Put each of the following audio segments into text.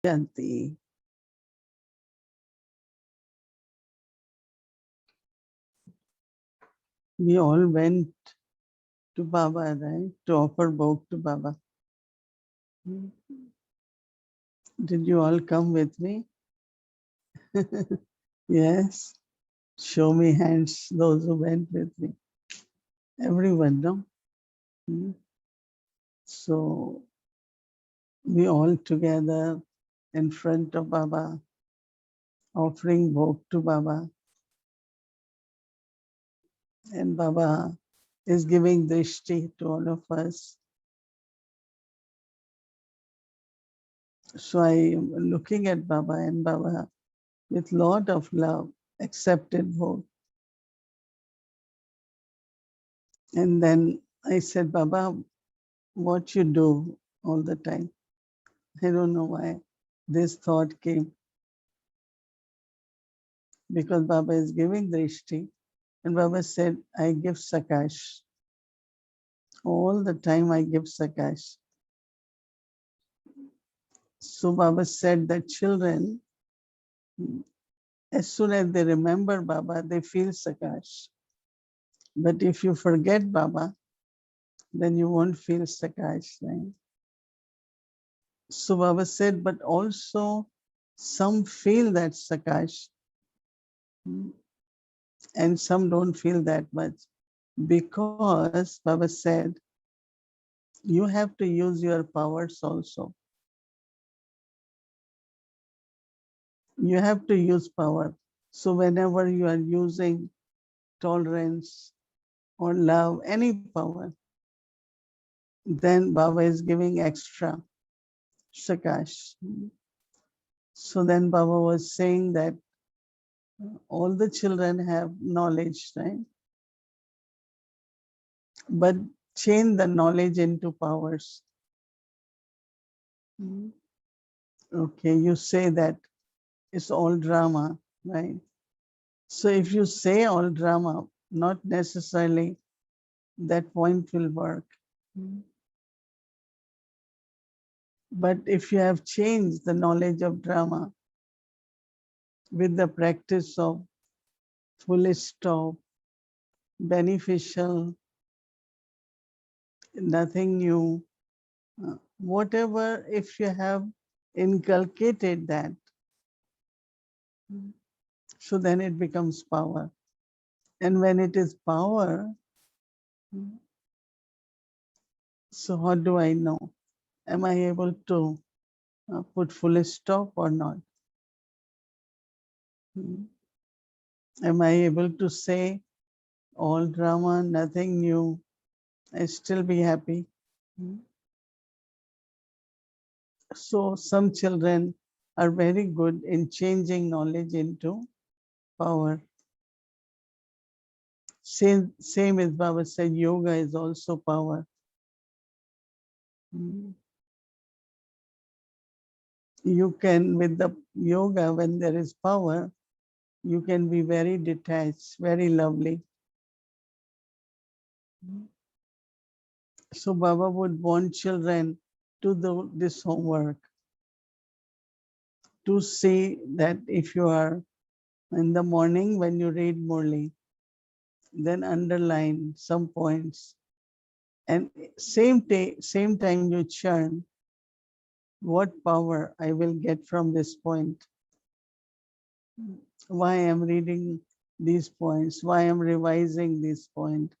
Shanti. We all went to Baba, right? To offer bhog to Baba. Did you all come with me? Yes. Show me hands, those who went with me. Everyone, no? So we all together in front of Baba, offering bhog to Baba. And Baba is giving drishti to all of us. So I am looking at Baba, and Baba, with lot of love, accepted bhog. And then I said, Baba, what you do all the time? I don't know why this thought came. Because Baba is giving drishti. And Baba said, I give sakash. All the time I give sakash. So Baba said that children, as soon as they remember Baba, they feel sakash. But if you forget Baba, then you won't feel sakash, right? So Baba said, but also some feel that sakash and some don't feel that much. Because Baba said, you have to use your powers also. You have to use power. So whenever you are using tolerance or love, any power, then Baba is giving extra sakash. So then Baba was saying that all the children have knowledge, right? But change the knowledge into powers. Okay, you say that it's all drama, right? So if you say all drama, not necessarily that point will work. But if you have changed the knowledge of drama with the practice of full stop, beneficial, nothing new, whatever, if you have inculcated that, so then it becomes power. And when it is power, so how do I know? Am I able to put full stop or not? Am I able to say all drama, nothing new, I still be happy? So some children are very good in changing knowledge into power. Same as Baba said, yoga is also power. You can, with the yoga, when there is power, you can be very detached, very lovely. So Baba would want children to do this homework, to see that if you are in the morning when you read Murli, then underline some points. And same time you churn, what power I will get from this point? Why I'm reading these points? Why I'm revising this point?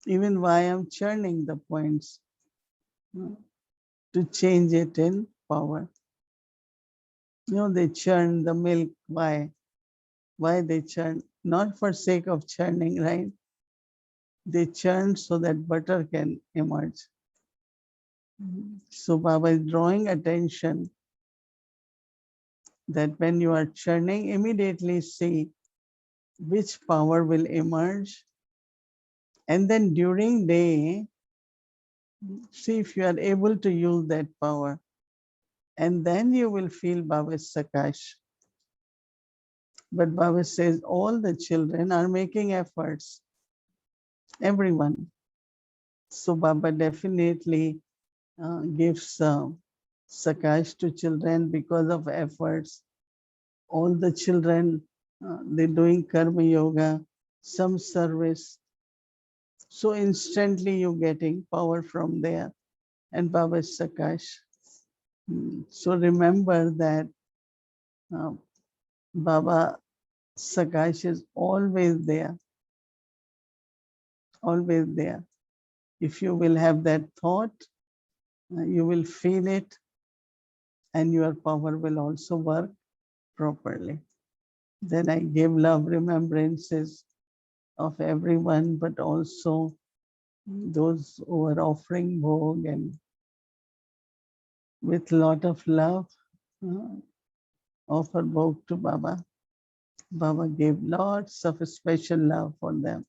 Even why I'm churning the points to change it in power. You know, they churn the milk. Why? Why they churn? Not for sake of churning, right? They churn so that butter can emerge. So Baba is drawing attention that when you are churning, immediately see which power will emerge. And then during day, see if you are able to use that power. And then you will feel Baba's sakash. But Baba says all the children are making efforts. Everyone. So Baba definitely gives Sakash to children because of efforts. All the children, they're doing karma yoga, some service. So instantly you're getting power from there. And Baba is Sakash. So remember that uh, Baba Sakash is always there, always there. If you will have that thought, you will feel it, and your power will also work properly. Then I give love remembrances of everyone, but also those who are offering bhog, and with lot of love, uh, offer bhog to Baba. Baba gave lots of special love for them.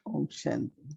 Om Shanti.